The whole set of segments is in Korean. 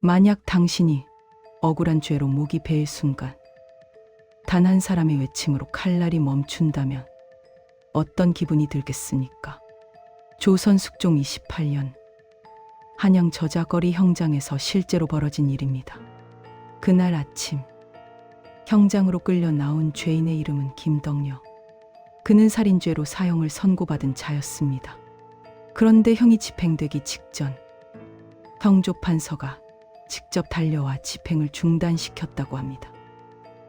만약 당신이 억울한 죄로 목이 베일 순간 단 한 사람의 외침으로 칼날이 멈춘다면 어떤 기분이 들겠습니까? 조선 숙종 28년 한양 저자거리 형장에서 실제로 벌어진 일입니다. 그날 아침 형장으로 끌려 나온 죄인의 이름은 김덕녀. 그는 살인죄로 사형을 선고받은 자였습니다. 그런데 형이 집행되기 직전 형조판서가 직접 달려와 집행을 중단시켰다고 합니다.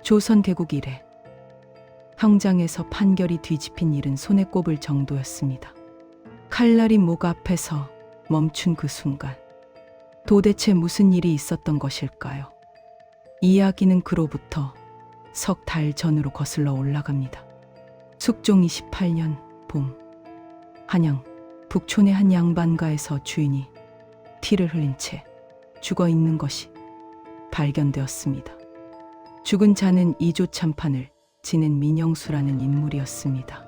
조선 개국 이래 형장에서 판결이 뒤집힌 일은 손에 꼽을 정도였습니다. 칼날이 목 앞에서 멈춘 그 순간 도대체 무슨 일이 있었던 것일까요? 이야기는 그로부터 석 달 전으로 거슬러 올라갑니다. 숙종 28년 봄 한양 북촌의 한 양반가에서 주인이 피를 흘린 채 죽어 있는 것이 발견되었습니다. 죽은 자는 이조 참판을 지낸 민영수라는 인물이었습니다.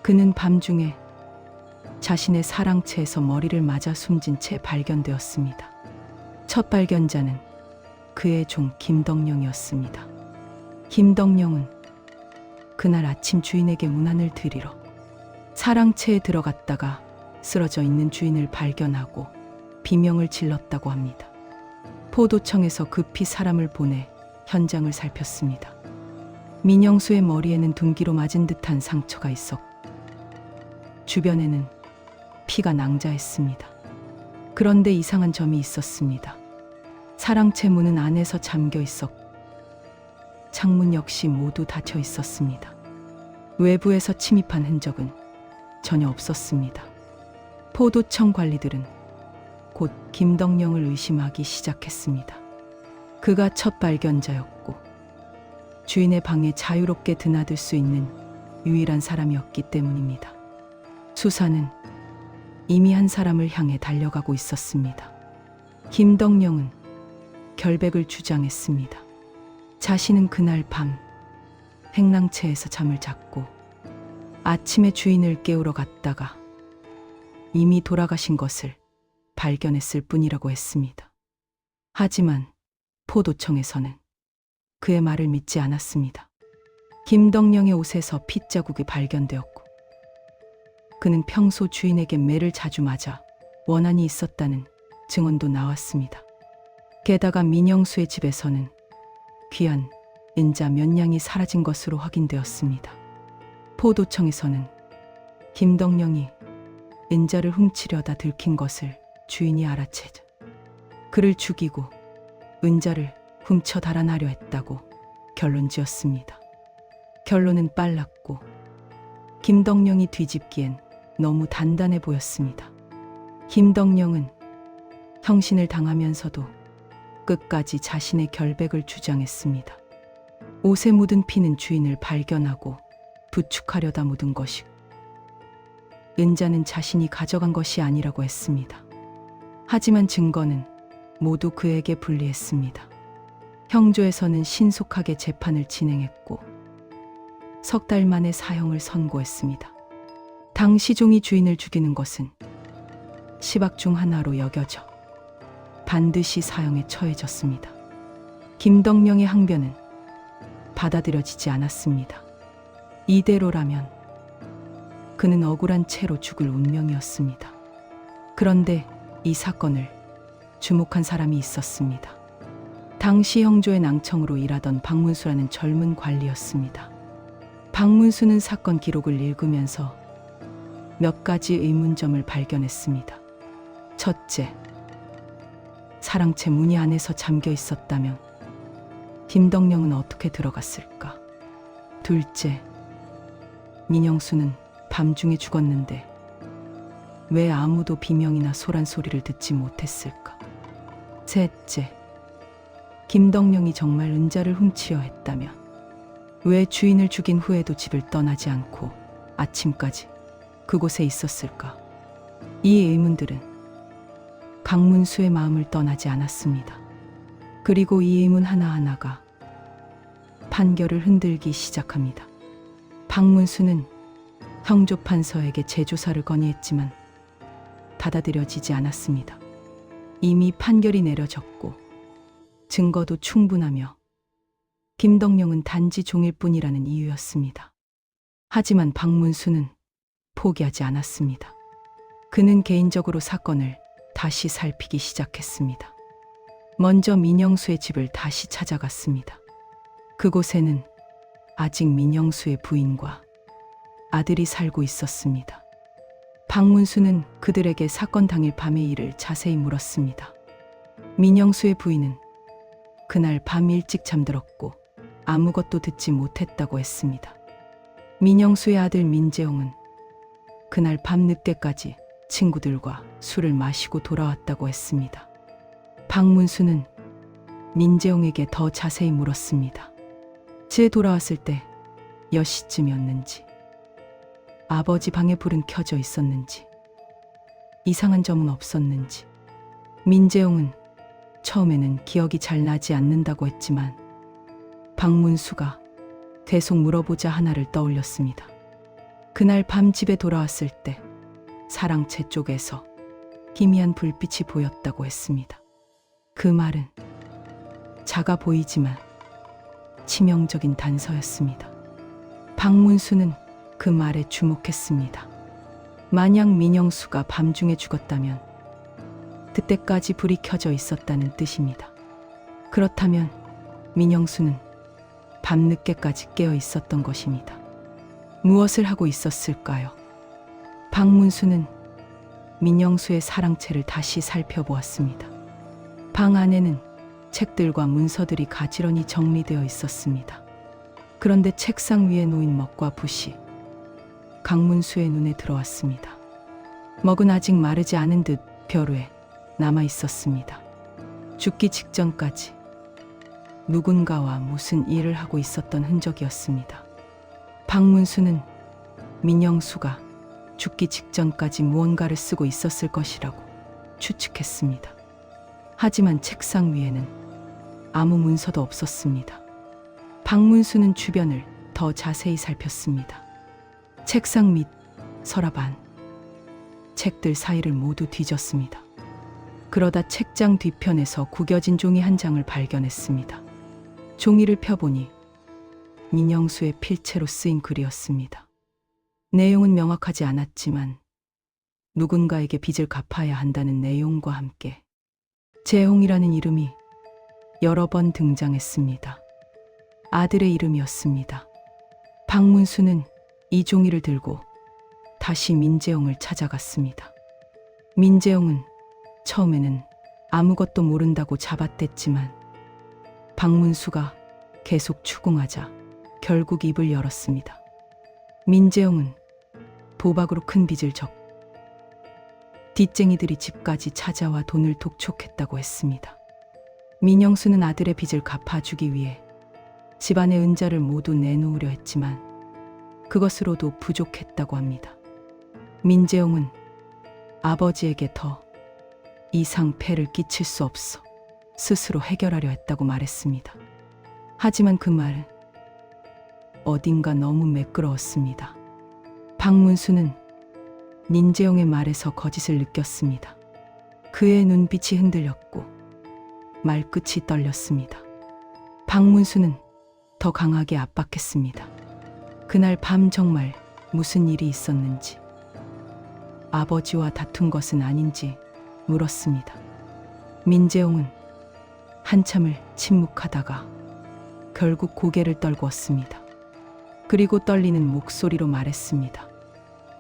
그는 밤중에 자신의 사랑채에서 머리를 맞아 숨진 채 발견되었습니다. 첫 발견자는 그의 종 김덕령이었습니다. 김덕령은 그날 아침 주인에게 문안을 드리러 사랑채에 들어갔다가 쓰러져 있는 주인을 발견하고 비명을 질렀다고 합니다. 포도청에서 급히 사람을 보내 현장을 살폈습니다. 민영수의 머리에는 둔기로 맞은 듯한 상처가 있었고 주변에는 피가 낭자했습니다. 그런데 이상한 점이 있었습니다. 사랑채 문은 안에서 잠겨 있었고 창문 역시 모두 닫혀 있었습니다. 외부에서 침입한 흔적은 전혀 없었습니다. 포도청 관리들은 곧 김덕령을 의심하기 시작했습니다. 그가 첫 발견자였고 주인의 방에 자유롭게 드나들 수 있는 유일한 사람이었기 때문입니다. 수사는 이미 한 사람을 향해 달려가고 있었습니다. 김덕령은 결백을 주장했습니다. 자신은 그날 밤 행랑채에서 잠을 잤고 아침에 주인을 깨우러 갔다가 이미 돌아가신 것을 발견했을 뿐이라고 했습니다. 하지만 포도청에서는 그의 말을 믿지 않았습니다. 김덕령의 옷에서 핏자국이 발견되었고 그는 평소 주인에게 매를 자주 맞아 원한이 있었다는 증언도 나왔습니다. 게다가 민영수의 집에서는 귀한 인자 몇 냥이 사라진 것으로 확인되었습니다. 포도청에서는 김덕령이 인자를 훔치려다 들킨 것을 주인이 알아채자 그를 죽이고 은자를 훔쳐 달아나려 했다고 결론 지었습니다. 결론은 빨랐고 김덕령이 뒤집기엔 너무 단단해 보였습니다. 김덕령은 형신을 당하면서도 끝까지 자신의 결백을 주장했습니다. 옷에 묻은 피는 주인을 발견하고 부축하려다 묻은 것이고 은자는 자신이 가져간 것이 아니라고 했습니다. 하지만 증거는 모두 그에게 불리했습니다. 형조에서는 신속하게 재판을 진행했고 석 달 만에 사형을 선고했습니다. 당시 종이 주인을 죽이는 것은 시박 중 하나로 여겨져 반드시 사형에 처해졌습니다. 김덕령의 항변은 받아들여지지 않았습니다. 이대로라면 그는 억울한 채로 죽을 운명이었습니다. 그런데 이 사건을 주목한 사람이 있었습니다. 당시 형조의 낭청으로 일하던 박문수라는 젊은 관리였습니다. 박문수는 사건 기록을 읽으면서 몇 가지 의문점을 발견했습니다. 첫째, 사랑채 문이 안에서 잠겨 있었다면 김덕령은 어떻게 들어갔을까? 둘째, 민영수는 밤중에 죽었는데 왜 아무도 비명이나 소란 소리를 듣지 못했을까? 셋째, 김덕령이 정말 은자를 훔치려 했다면 왜 주인을 죽인 후에도 집을 떠나지 않고 아침까지 그곳에 있었을까? 이 의문들은 박문수의 마음을 떠나지 않았습니다. 그리고 이 의문 하나하나가 판결을 흔들기 시작합니다. 박문수는 형조판서에게 재조사를 건의했지만 받아들여지지 않았습니다. 이미 판결이 내려졌고 증거도 충분하며 김덕령은 단지 종일 뿐이라는 이유였습니다. 하지만 박문수는 포기하지 않았습니다. 그는 개인적으로 사건을 다시 살피기 시작했습니다. 먼저 민영수의 집을 다시 찾아갔습니다. 그곳에는 아직 민영수의 부인과 아들이 살고 있었습니다. 박문수는 그들에게 사건 당일 밤의 일을 자세히 물었습니다. 민영수의 부인은 그날 밤 일찍 잠들었고 아무것도 듣지 못했다고 했습니다. 민영수의 아들 민재홍은 그날 밤 늦게까지 친구들과 술을 마시고 돌아왔다고 했습니다. 박문수는 민재홍에게 더 자세히 물었습니다. 제 돌아왔을 때 몇 시쯤이었는지, 아버지 방에 불은 켜져 있었는지, 이상한 점은 없었는지. 민재홍은 처음에는 기억이 잘 나지 않는다고 했지만 박문수가 계속 물어보자 하나를 떠올렸습니다. 그날 밤 집에 돌아왔을 때 사랑채 쪽에서 희미한 불빛이 보였다고 했습니다. 그 말은 작아 보이지만 치명적인 단서였습니다. 박문수는 그 말에 주목했습니다. 만약 민영수가 밤중에 죽었다면 그때까지 불이 켜져 있었다는 뜻입니다. 그렇다면 민영수는 밤늦게까지 깨어 있었던 것입니다. 무엇을 하고 있었을까요? 박문수는 민영수의 사랑채를 다시 살펴보았습니다. 방 안에는 책들과 문서들이 가지런히 정리되어 있었습니다. 그런데 책상 위에 놓인 먹과 붓이 강문수의 눈에 들어왔습니다. 먹은 아직 마르지 않은 듯 벼루에 남아 있었습니다. 죽기 직전까지 누군가와 무슨 일을 하고 있었던 흔적이었습니다. 박문수는 민영수가 죽기 직전까지 무언가를 쓰고 있었을 것이라고 추측했습니다. 하지만 책상 위에는 아무 문서도 없었습니다. 박문수는 주변을 더 자세히 살폈습니다. 책상 밑, 서랍 안, 책들 사이를 모두 뒤졌습니다. 그러다 책장 뒤편에서 구겨진 종이 한 장을 발견했습니다. 종이를 펴보니 민영수의 필체로 쓰인 글이었습니다. 내용은 명확하지 않았지만 누군가에게 빚을 갚아야 한다는 내용과 함께 재홍이라는 이름이 여러 번 등장했습니다. 아들의 이름이었습니다. 박문수는 이 종이를 들고 다시 민재홍을 찾아갔습니다. 민재홍은 처음에는 아무것도 모른다고 잡아댔지만 박문수가 계속 추궁하자 결국 입을 열었습니다. 민재홍은 도박으로 큰 빚을 졌고 빚쟁이들이 집까지 찾아와 돈을 독촉했다고 했습니다. 민영수는 아들의 빚을 갚아주기 위해 집안의 은자를 모두 내놓으려 했지만 그것으로도 부족했다고 합니다. 민재홍은 아버지에게 더 이상 폐를 끼칠 수 없어 스스로 해결하려 했다고 말했습니다. 하지만 그 말은 어딘가 너무 매끄러웠습니다. 박문수는 민재홍의 말에서 거짓을 느꼈습니다. 그의 눈빛이 흔들렸고 말끝이 떨렸습니다. 박문수는 더 강하게 압박했습니다. 그날 밤 정말 무슨 일이 있었는지, 아버지와 다툰 것은 아닌지 물었습니다. 민재홍은 한참을 침묵하다가 결국 고개를 떨구었습니다. 그리고 떨리는 목소리로 말했습니다.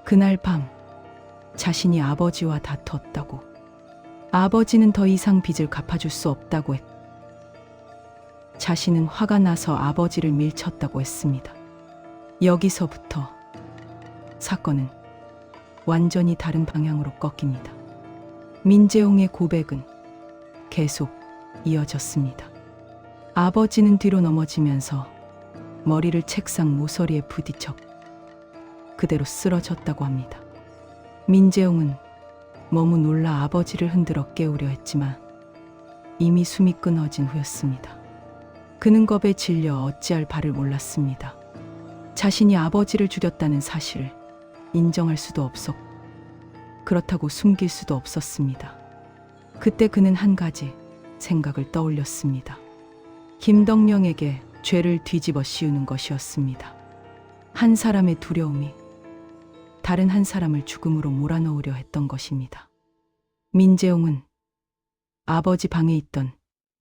그날 밤 자신이 아버지와 다퉜다고, 아버지는 더 이상 빚을 갚아줄 수 없다고 했고 자신은 화가 나서 아버지를 밀쳤다고 했습니다. 여기서부터 사건은 완전히 다른 방향으로 꺾입니다. 민재홍의 고백은 계속 이어졌습니다. 아버지는 뒤로 넘어지면서 머리를 책상 모서리에 부딪혀 그대로 쓰러졌다고 합니다. 민재홍은 너무 놀라 아버지를 흔들어 깨우려 했지만 이미 숨이 끊어진 후였습니다. 그는 겁에 질려 어찌할 바를 몰랐습니다. 자신이 아버지를 죽였다는 사실을 인정할 수도 없었고 그렇다고 숨길 수도 없었습니다. 그때 그는 한 가지 생각을 떠올렸습니다. 김덕령에게 죄를 뒤집어 씌우는 것이었습니다. 한 사람의 두려움이 다른 한 사람을 죽음으로 몰아넣으려 했던 것입니다. 민재용은 아버지 방에 있던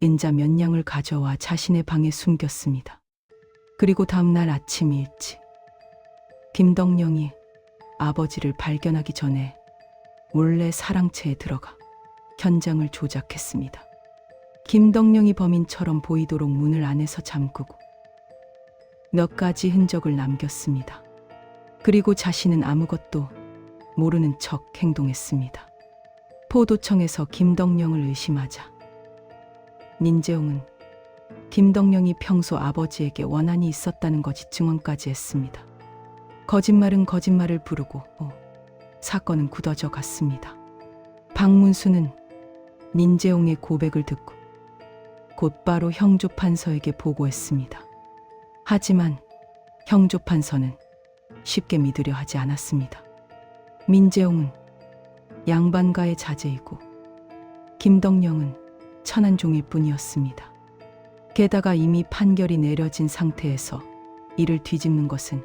인자 몇 냥을 가져와 자신의 방에 숨겼습니다. 그리고 다음날 아침 일찍 김덕령이 아버지를 발견하기 전에 몰래 사랑채에 들어가 현장을 조작했습니다. 김덕령이 범인처럼 보이도록 문을 안에서 잠그고 몇 가지 흔적을 남겼습니다. 그리고 자신은 아무것도 모르는 척 행동했습니다. 포도청에서 김덕령을 의심하자 민재용은 김덕령이 평소 아버지에게 원한이 있었다는 것이 증언까지 했습니다. 거짓말은 거짓말을 부르고 사건은 굳어져 갔습니다. 박문수는 민재용의 고백을 듣고 곧바로 형조판서에게 보고했습니다. 하지만 형조판서는 쉽게 믿으려 하지 않았습니다. 민재용은 양반가의 자제이고 김덕령은 천한 종일 뿐이었습니다. 게다가 이미 판결이 내려진 상태에서 이를 뒤집는 것은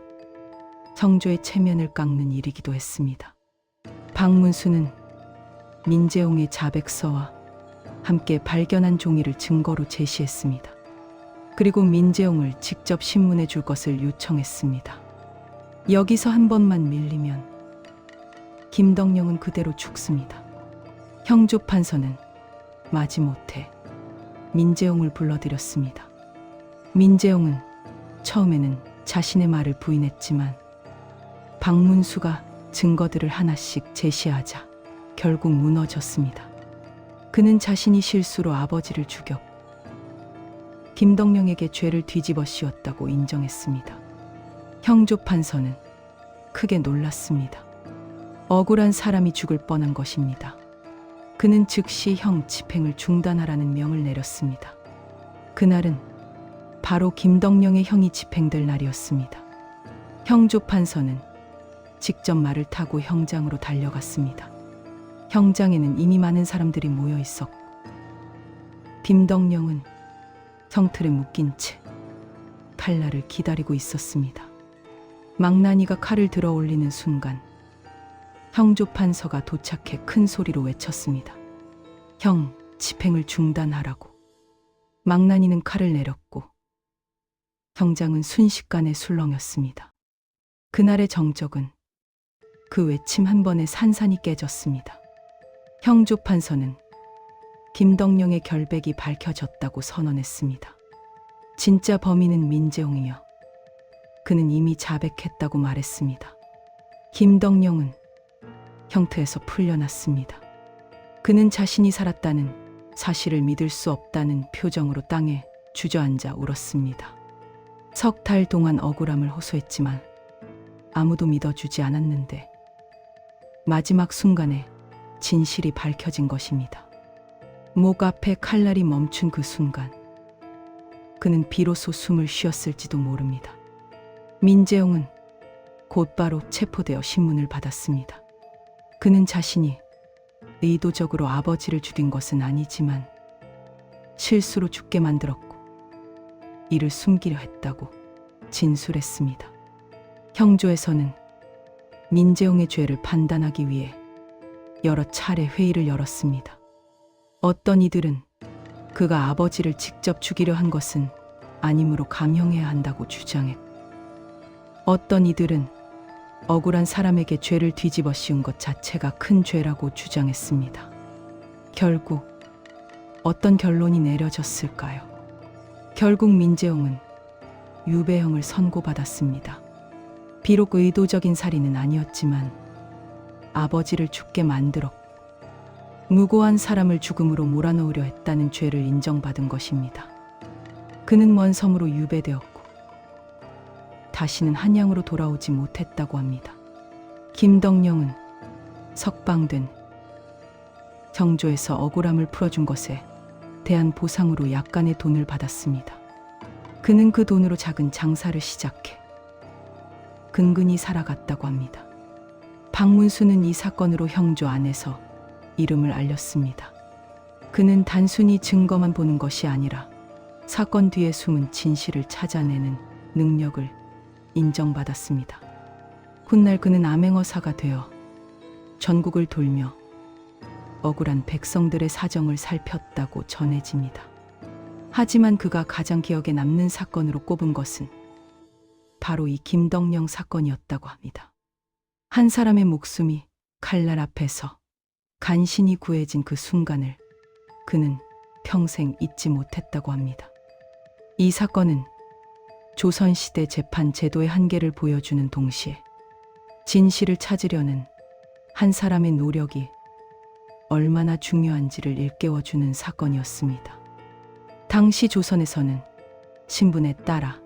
형조의 체면을 깎는 일이기도 했습니다. 박문수는 민재용의 자백서와 함께 발견한 종이를 증거로 제시했습니다. 그리고 민재용을 직접 신문해 줄 것을 요청했습니다. 여기서 한 번만 밀리면 김덕령은 그대로 죽습니다. 형조판서는 마지못해 민재용을 불러들였습니다. 민재용은 처음에는 자신의 말을 부인했지만 박문수가 증거들을 하나씩 제시하자 결국 무너졌습니다. 그는 자신이 실수로 아버지를 죽였고 김덕령에게 죄를 뒤집어 씌웠다고 인정했습니다. 형조판서는 크게 놀랐습니다. 억울한 사람이 죽을 뻔한 것입니다. 그는 즉시 형 집행을 중단하라는 명을 내렸습니다. 그날은 바로 김덕령의 형이 집행될 날이었습니다. 형조판서는 직접 말을 타고 형장으로 달려갔습니다. 형장에는 이미 많은 사람들이 모여 있었고 김덕령은 형틀에 묶인 채 칼날을 기다리고 있었습니다. 망나니가 칼을 들어 올리는 순간 형조판서가 도착해 큰 소리로 외쳤습니다. 형, 집행을 중단하라고. 망나니는 칼을 내렸고 형장은 순식간에 술렁였습니다. 그날의 정적은 그 외침 한 번에 산산이 깨졌습니다. 형조판서는 김덕령의 결백이 밝혀졌다고 선언했습니다. 진짜 범인은 민재용이며 그는 이미 자백했다고 말했습니다. 김덕령은 형태에서 풀려났습니다. 그는 자신이 살았다는 사실을 믿을 수 없다는 표정으로 땅에 주저앉아 울었습니다. 석 달 동안 억울함을 호소했지만 아무도 믿어주지 않았는데 마지막 순간에 진실이 밝혀진 것입니다. 목 앞에 칼날이 멈춘 그 순간 그는 비로소 숨을 쉬었을지도 모릅니다. 민재용은 곧바로 체포되어 신문을 받았습니다. 그는 자신이 의도적으로 아버지를 죽인 것은 아니지만 실수로 죽게 만들었고 이를 숨기려 했다고 진술했습니다. 형조에서는 민재용의 죄를 판단하기 위해 여러 차례 회의를 열었습니다. 어떤 이들은 그가 아버지를 직접 죽이려 한 것은 아니므로 감형해야 한다고 주장했고 어떤 이들은 억울한 사람에게 죄를 뒤집어 씌운 것 자체가 큰 죄라고 주장했습니다. 결국 어떤 결론이 내려졌을까요? 결국 민재용은 유배형을 선고받았습니다. 비록 의도적인 살인은 아니었지만 아버지를 죽게 만들었고 무고한 사람을 죽음으로 몰아넣으려 했다는 죄를 인정받은 것입니다. 그는 먼 섬으로 유배되었고 다시는 한양으로 돌아오지 못했다고 합니다. 김덕령은 석방된 정조에서 억울함을 풀어준 것에 대한 보상으로 약간의 돈을 받았습니다. 그는 그 돈으로 작은 장사를 시작해 근근히 살아갔다고 합니다. 박문수는 이 사건으로 형조 안에서 이름을 알렸습니다. 그는 단순히 증거만 보는 것이 아니라 사건 뒤에 숨은 진실을 찾아내는 능력을 인정받았습니다. 훗날 그는 암행어사가 되어 전국을 돌며 억울한 백성들의 사정을 살폈다고 전해집니다. 하지만 그가 가장 기억에 남는 사건으로 꼽은 것은 바로 이 김덕령 사건이었다고 합니다. 한 사람의 목숨이 칼날 앞에서 간신히 구해진 그 순간을 그는 평생 잊지 못했다고 합니다. 이 사건은 조선시대 재판 제도의 한계를 보여주는 동시에 진실을 찾으려는 한 사람의 노력이 얼마나 중요한지를 일깨워주는 사건이었습니다. 당시 조선에서는 신분에 따라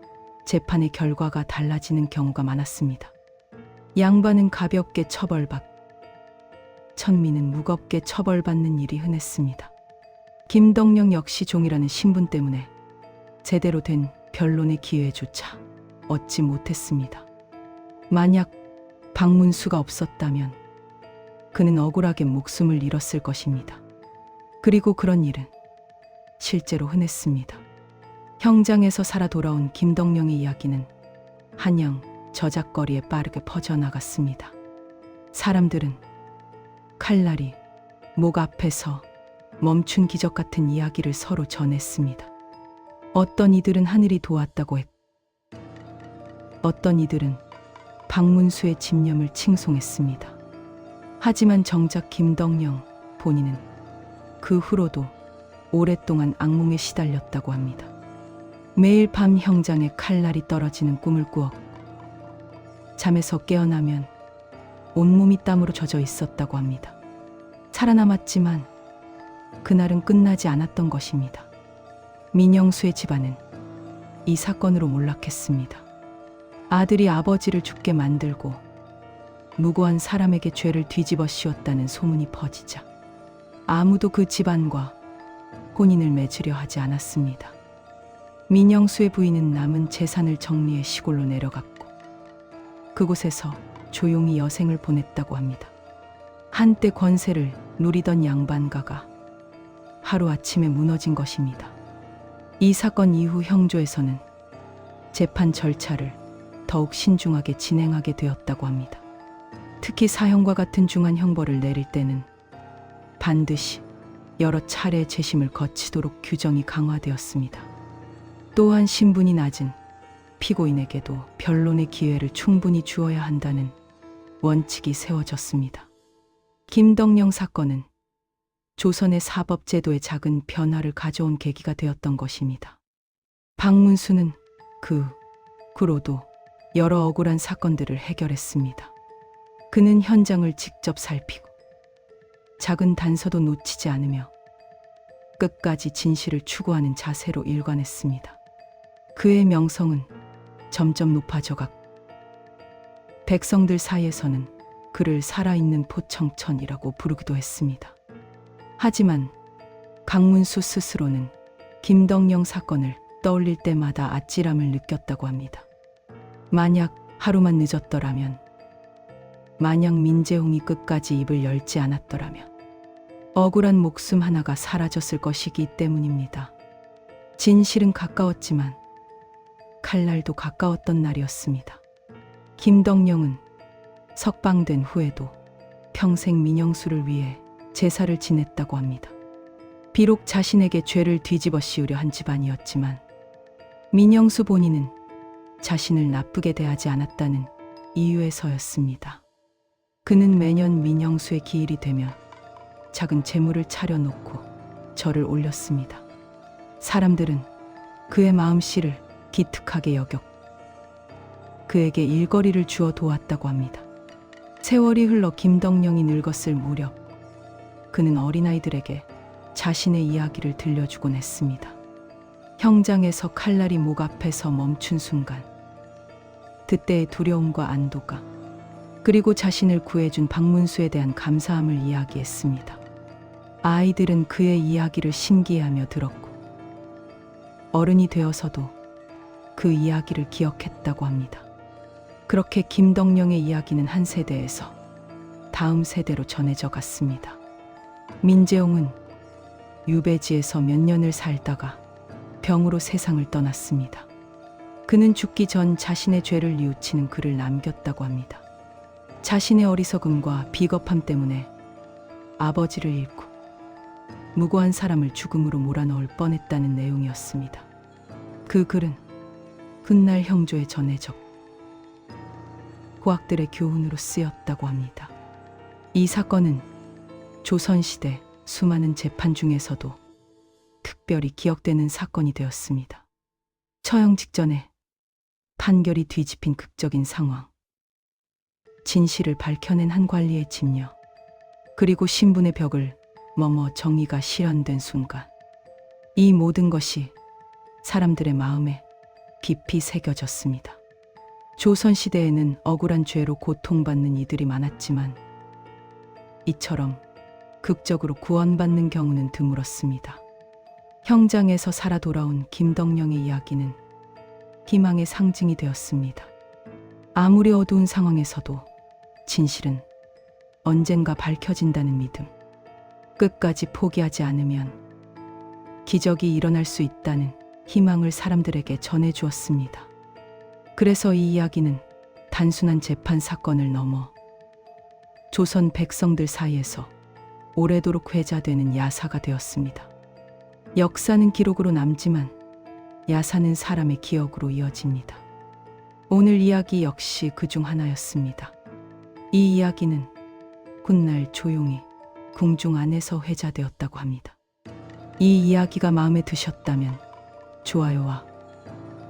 재판의 결과가 달라지는 경우가 많았습니다. 양반은 가볍게 처벌받, 천민은 무겁게 처벌받는 일이 흔했습니다. 김덕령 역시 종이라는 신분 때문에 제대로 된 변론의 기회조차 얻지 못했습니다. 만약 박문수가 없었다면 그는 억울하게 목숨을 잃었을 것입니다. 그리고 그런 일은 실제로 흔했습니다. 형장에서 살아 돌아온 김덕령의 이야기는 한양 저작거리에 빠르게 퍼져나갔습니다. 사람들은 칼날이 목 앞에서 멈춘 기적 같은 이야기를 서로 전했습니다. 어떤 이들은 하늘이 도왔다고 했고, 어떤 이들은 박문수의 집념을 칭송했습니다. 하지만 정작 김덕령 본인은 그 후로도 오랫동안 악몽에 시달렸다고 합니다. 매일 밤 형장에 칼날이 떨어지는 꿈을 꾸었고 잠에서 깨어나면 온몸이 땀으로 젖어 있었다고 합니다. 살아남았지만 그날은 끝나지 않았던 것입니다. 민영수의 집안은 이 사건으로 몰락했습니다. 아들이 아버지를 죽게 만들고 무고한 사람에게 죄를 뒤집어 씌웠다는 소문이 퍼지자 아무도 그 집안과 혼인을 맺으려 하지 않았습니다. 민영수의 부인은 남은 재산을 정리해 시골로 내려갔고 그곳에서 조용히 여생을 보냈다고 합니다. 한때 권세를 누리던 양반가가 하루아침에 무너진 것입니다. 이 사건 이후 형조에서는 재판 절차를 더욱 신중하게 진행하게 되었다고 합니다. 특히 사형과 같은 중한 형벌을 내릴 때는 반드시 여러 차례 재심을 거치도록 규정이 강화되었습니다. 또한 신분이 낮은 피고인에게도 변론의 기회를 충분히 주어야 한다는 원칙이 세워졌습니다. 김덕령 사건은 조선의 사법제도에 작은 변화를 가져온 계기가 되었던 것입니다. 박문수는 그 후로도 여러 억울한 사건들을 해결했습니다. 그는 현장을 직접 살피고 작은 단서도 놓치지 않으며 끝까지 진실을 추구하는 자세로 일관했습니다. 그의 명성은 점점 높아져갔고 백성들 사이에서는 그를 살아있는 포청천이라고 부르기도 했습니다. 하지만 박문수 스스로는 김덕령 사건을 떠올릴 때마다 아찔함을 느꼈다고 합니다. 만약 하루만 늦었더라면, 만약 민재홍이 끝까지 입을 열지 않았더라면 억울한 목숨 하나가 사라졌을 것이기 때문입니다. 진실은 가까웠지만 칼날도 가까웠던 날이었습니다. 김덕령은 석방된 후에도 평생 민영수를 위해 제사를 지냈다고 합니다. 비록 자신에게 죄를 뒤집어 씌우려 한 집안이었지만 민영수 본인은 자신을 나쁘게 대하지 않았다는 이유에서였습니다. 그는 매년 민영수의 기일이 되면 작은 제물을 차려놓고 절을 올렸습니다. 사람들은 그의 마음씨를 기특하게 여겼고 그에게 일거리를 주어 도왔다고 합니다. 세월이 흘러 김덕령이 늙었을 무렵 그는 어린아이들에게 자신의 이야기를 들려주곤 했습니다. 형장에서 칼날이 목 앞에서 멈춘 순간 그때의 두려움과 안도가 그리고 자신을 구해준 박문수에 대한 감사함을 이야기했습니다. 아이들은 그의 이야기를 신기해하며 들었고 어른이 되어서도 그 이야기를 기억했다고 합니다. 그렇게 김덕령의 이야기는 한 세대에서 다음 세대로 전해져 갔습니다. 민재홍은 유배지에서 몇 년을 살다가 병으로 세상을 떠났습니다. 그는 죽기 전 자신의 죄를 뉘우치는 글을 남겼다고 합니다. 자신의 어리석음과 비겁함 때문에 아버지를 잃고 무고한 사람을 죽음으로 몰아넣을 뻔했다는 내용이었습니다. 그 글은 훗날 형조에 전해졌고 고학들의 교훈으로 쓰였다고 합니다. 이 사건은 조선시대 수많은 재판 중에서도 특별히 기억되는 사건이 되었습니다. 처형 직전에 판결이 뒤집힌 극적인 상황, 진실을 밝혀낸 한 관리의 집녀, 그리고 신분의 벽을 넘어 정의가 실현된 순간, 이 모든 것이 사람들의 마음에 깊이 새겨졌습니다. 조선시대에는 억울한 죄로 고통받는 이들이 많았지만 이처럼 극적으로 구원받는 경우는 드물었습니다. 형장에서 살아 돌아온 김덕령의 이야기는 희망의 상징이 되었습니다. 아무리 어두운 상황에서도 진실은 언젠가 밝혀진다는 믿음, 끝까지 포기하지 않으면 기적이 일어날 수 있다는 희망을 사람들에게 전해주었습니다. 그래서 이 이야기는 단순한 재판 사건을 넘어 조선 백성들 사이에서 오래도록 회자되는 야사가 되었습니다. 역사는 기록으로 남지만 야사는 사람의 기억으로 이어집니다. 오늘 이야기 역시 그중 하나였습니다. 이 이야기는 훗날 조용히 궁중 안에서 회자되었다고 합니다. 이 이야기가 마음에 드셨다면 좋아요와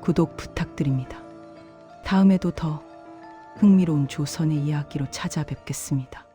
구독 부탁드립니다. 다음에도 더 흥미로운 조선의 이야기로 찾아뵙겠습니다.